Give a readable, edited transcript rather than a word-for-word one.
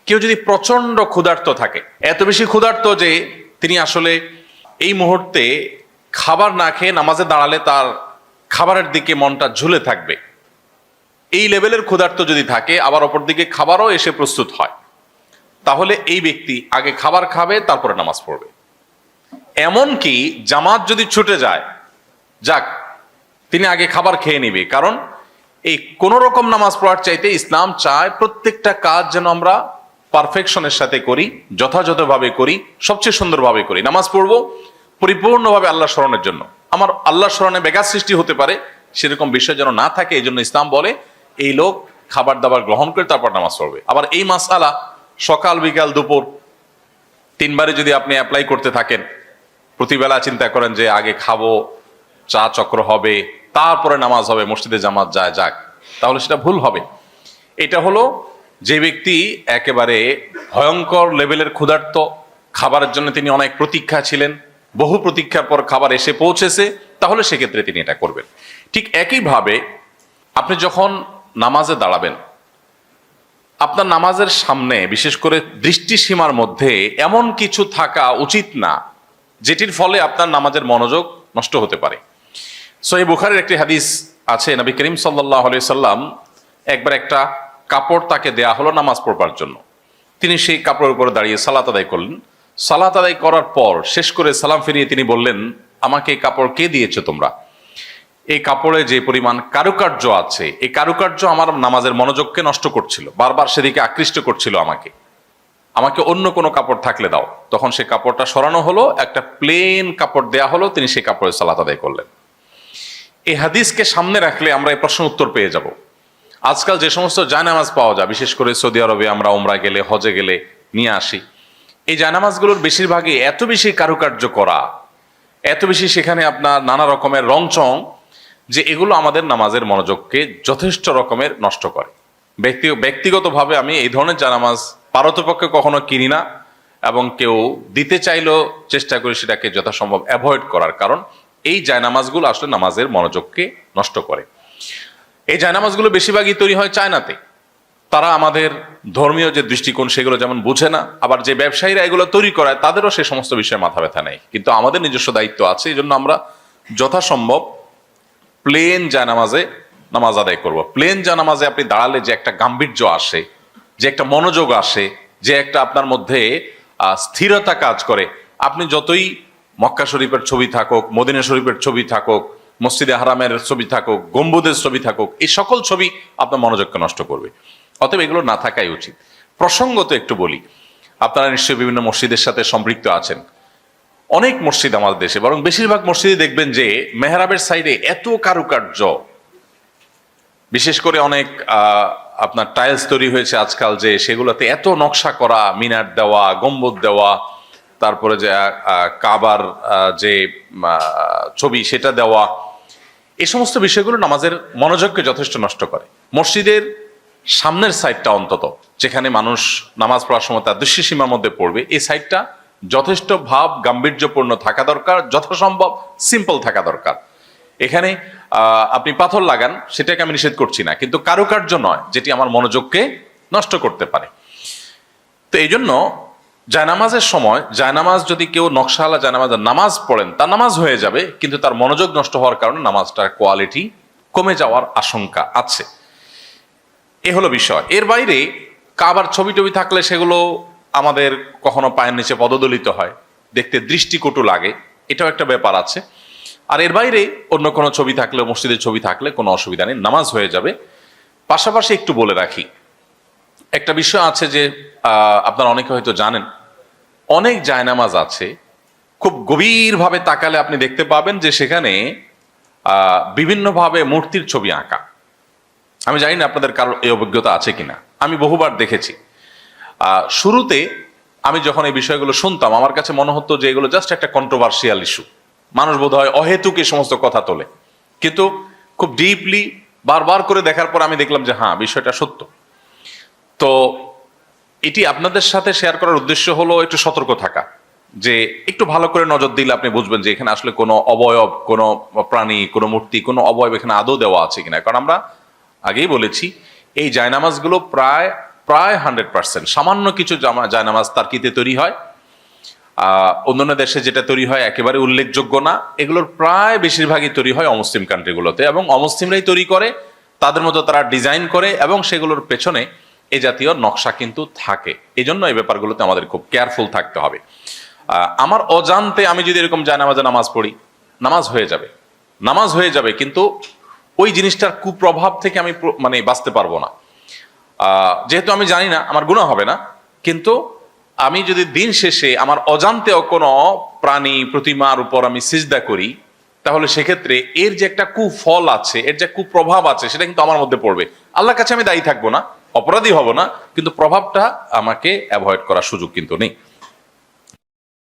কেউ যদি প্রচন্ড ক্ষুধার্ত থাকে, এত বেশি ক্ষুধার্ত যে তিনি আসলে এই মুহূর্তে খাবার না খেয়ে নামাজে দাঁড়ালে তার খাবারের দিকে মনটা ঝুলে থাকবে, এই লেভেলের ক্ষুধার্ত যদি থাকে, আবার অপরদিকে খাবারও এসে প্রস্তুত হয়, তাহলে এই ব্যক্তি আগে খাবার খাবে, তারপরে নামাজ পড়বে। এমনকি জামাত যদি ছুটে যায়, যাক, তিনি আগে খাবার খেয়ে নিবে। কারণ এই কোন রকম নামাজ পড়ার চাইতে ইসলাম চায় প্রত্যেকটা কাজ যেন আমরা পারফেকশনের সাথে করি, যথাযথভাবে করি, সবচেয়ে সুন্দরভাবে করি। নামাজ পড়বো পরিপূর্ণভাবে আল্লাহ স্মরণের জন্য, আমার আল্লাহ স্মরণে ব্যাঘাত সৃষ্টি হতে পারে সেরকম বিষয় যেন না থাকে। এই জন্য ইসলাম বলে এই লোক খাবার দাবার গ্রহণ করে তারপর নামাজ পড়বে। আবার এই মাসআলা সকাল বিকাল দুপুর তিনবারে যদি আপনি অ্যাপ্লাই করতে থাকেন, প্রতিবেলা চিন্তা করেন যে আগে খাবো, চা চক্র হবে, তারপরে নামাজ হবে, মসজিদে জামাত যায়, যাক, তাহলে সেটা ভুল হবে। এটা হলো যে ব্যক্তি একেবারে ভয়ঙ্কর লেভেলের ক্ষুধার্ত, খাবারের জন্য তিনি অনেক প্রতীক্ষা ছিলেন, বহু প্রতীক্ষার পর খাবার এসে পৌঁছেছে, তাহলে সেক্ষেত্রে তিনি এটা করবেন। ঠিক একইভাবে আপনি যখন নামাজে দাঁড়াবেন, আপনার নামাজের সামনে বিশেষ করে দৃষ্টিসীমার মধ্যে এমন কিছু থাকা উচিত না যেটির ফলে আপনার নামাজের মনোযোগ নষ্ট হতে পারে। সহিহ বুখারীর একটি হাদিস আছে, নবী করিম সাল্লাল্লাহু আলাইহি সাল্লাম একবার একটা কাপড় তাকে দেয়া হলো নামাজ পড়বার জন্য। তিনি সেই কাপড়ের উপরে দাঁড়িয়ে সালাত আদায় করলেন। সালাত আদায় করার পর শেষ করে সালাম ফিরিয়ে তিনি বললেন, আমাকে এই কাপড় কে দিয়েছো তোমরা? এই কাপড়ে যে পরিমাণ কারুকার্য আছে, এই কারুকার্য আমার নামাজের মনোযোগকে নষ্ট করছিল, বারবার সেদিকে আকৃষ্ট করছিল আমাকে। আমাকে অন্য কোনো কাপড় থাকলে দাও। তখন সেই কাপড়টা সরানো হলো, একটা প্লেন কাপড় দেয়া হলো, তিনি সেই কাপড়ে সালাত আদায় করলেন। এই হাদিসকে সামনে রাখলে আমরা এই প্রশ্ন উত্তর পেয়ে যাব। আজকাল যে সমস্ত জায়নামাজ পাওয়া যায়, বিশেষ করে সৌদি আরবে আমরা উমরা গেলে, হজে গেলে নিয়ে আসি, এই জায়নামাজগুলোর বেশিরভাগই এত বেশি কারুকার্য করা, এত বেশি সেখানে আপনার নানা রকমের রংচং, যে এগুলো আমাদের নামাজের মনোযোগকে যথেষ্ট রকমের নষ্ট করে। ব্যক্তিগতভাবে আমি এই ধরনের জায়নামাজ পারতপক্ষে কখনো কিনি না, এবং কেউ দিতে চাইলেও চেষ্টা করি সেটাকে যথাসম্ভব অ্যাভয়েড করার। কারণ এই জায়নামাজগুলো আসলে নামাজের মনোযোগকে নষ্ট করে। এই জায়নামাজগুলো বেশিরভাগই তৈরি হয় চায়নাতে। তারা আমাদের ধর্মীয় যে দৃষ্টিকোণ সেগুলো যেমন বুঝে না, আবার যে ব্যবসায়ীরা এগুলো তৈরি করায় তাদেরও সে সমস্ত বিষয়ে মাথা ব্যথা নেই। কিন্তু আমাদের নিজস্ব দায়িত্ব আছে, এই জন্য আমরা যথাসম্ভব প্লেন জায়নামাজে নামাজ আদায় করব। প্লেন জায়নামাজে আপনি দাঁড়ালে যে একটা গাম্ভীর্য আসে, যে একটা মনোযোগ আসে, যে একটা আপনার মধ্যে স্থিরতা কাজ করে, আপনি যতই মক্কা শরীফের ছবি থাকুক, মদিনা শরীফের ছবি থাকুক, মসজিদে হারামের ছবি থাকুক, গম্বুজের ছবি থাকুক, এই সকল ছবি আপনার মনোযোগকে নষ্ট করবে। অতএব এগুলো না থাকাই উচিত। প্রসঙ্গত একটু বলি, আপনারা নিশ্চয়ই বিভিন্ন মসজিদের সাথে সম্পৃক্ত আছেন। অনেক মসজিদ আমাদের দেশে, বরং বেশিরভাগ মসজিদে দেখবেন যে মেহরাবের সাইডে এত কারুকার্য, বিশেষ করে অনেক আপনার টাইলস তৈরি হয়েছে আজকাল, যে সেগুলোতে এত নকশা করা, মিনার দেওয়া, গম্বুজ দেওয়া, তারপরে যে কাবার যে ছবি সেটা দেওয়া, এই সমস্ত বিষয়গুলো নামাজের মনোযোগকে যথেষ্ট নষ্ট করে। মসজিদের সামনের সাইডটা অন্তত, যেখানে মানুষ নামাজ পড়ার সময় তার দৃষ্টিসীমার মধ্যে পড়বে, এই সাইডটা যথেষ্ট ভাব গাম্ভীর্যপূর্ণ থাকা দরকার, যথাসম্ভব সিম্পল থাকা দরকার। এখানে আপনি পাথর লাগান, সেটাকে আমি নিষেধ করছি না, কিন্তু কারুকার্য নয় যেটি আমার মনোযোগকে নষ্ট করতে পারে। তো এই জন্য জায়নামাজের সময়, জায়নামাজ যদি কেউ নকশাওয়ালা জায়নামাজের নামাজ পড়েন, তার নামাজ হয়ে যাবে, কিন্তু তার মনোযোগ নষ্ট হওয়ার কারণে নামাজটার কোয়ালিটি কমে যাওয়ার আশঙ্কা আছে। এ হলো বিষয়। এর বাইরে কাবার ছবি টবি থাকলে সেগুলো আমাদের কখনো পায়ের নিচে পদদলিত হয়, দেখতে দৃষ্টিকটু লাগে, এটাও একটা ব্যাপার আছে। আর এর বাইরে অন্য কোনো ছবি থাকলে, মসজিদের ছবি থাকলে কোনো অসুবিধা নেই, নামাজ হয়ে যাবে। পাশাপাশি একটু বলে রাখি, একটা বিষয় আছে যে আপনারা অনেকে হয়তো জানেন, অনেক জায়নামাজ আছে খুব গভীরভাবে তাকালে আপনি দেখতে পাবেন যে সেখানে বিভিন্নভাবে মূর্তির ছবি আঁকা। আমি জানি না আপনাদের কারো এই অভিজ্ঞতা আছে কিনা, আমি বহুবার দেখেছি। শুরুতে আমি যখন এই বিষয়গুলো শুনতাম, আমার কাছে মনে হতো যে এগুলো জাস্ট একটা কন্ট্রোভার্সিয়াল ইস্যু, মানুষ বোধ হয় অহেতুক এই সমস্ত কথা তোলে। কিন্তু খুব ডিপলি বারবার করে দেখার পর আমি দেখলাম যে হ্যাঁ, বিষয়টা সত্য। তো এটি আপনাদের সাথে শেয়ার করার উদ্দেশ্য হলো একটু সতর্ক থাকা, যে একটু ভালো করে নজর দিলে আপনি বুঝবেন যে এখানে আসলে কোনো অবয়ব, কোনো প্রাণী, কোনো মূর্তি, কোনো অবয়ব এখানে আদৌ দেওয়া আছে কিনা। কারণ আমরা আগেই বলেছি, এই জায়নামাজগুলো প্রায় প্রায় 100%। সামান্য কিছু জায়নামাজ তার্কিতে তৈরি হয়, অন্যান্য দেশে যেটা তৈরি হয় একেবারে উল্লেখযোগ্য না। এগুলোর প্রায় বেশিরভাগই তৈরি হয় অমুসলিম কান্ট্রিগুলোতে, এবং অমুসলিমরাই তৈরি করে, তাদের মতো তারা ডিজাইন করে, এবং সেগুলোর পেছনে এই জাতীয় নকশা কিন্তু থাকে। এই জন্য এই ব্যাপারগুলোতে আমাদের খুব কেয়ারফুল থাকতে হবে। আমার অজান্তে আমি যদি এরকম জায়নামাজে নামাজ পড়ি, নামাজ হয়ে যাবে, নামাজ হয়ে যাবে, কিন্তু ওই জিনিসটার কুপ্রভাব থেকে আমি মানে বাঁচতে পারবো না। যেহেতু আমি জানি না, আমার গুনাহ হবে না, কিন্তু আমি যদি দিন শেষে আমার অজান্তেও কোনো প্রাণী প্রতিমার উপর আমি সিজদা করি, তাহলে সেক্ষেত্রে এর যে একটা কুফল আছে, এর যে কুপ্রভাব আছে, সেটা কিন্তু আমার মধ্যে পড়বে। আল্লাহর কাছে আমি দায়ী থাকবো না, অপরাধী হব না, কিন্তু প্রভাবটা আমাকে অ্যাভয়েড করার সুযোগ কিন্তু নেই।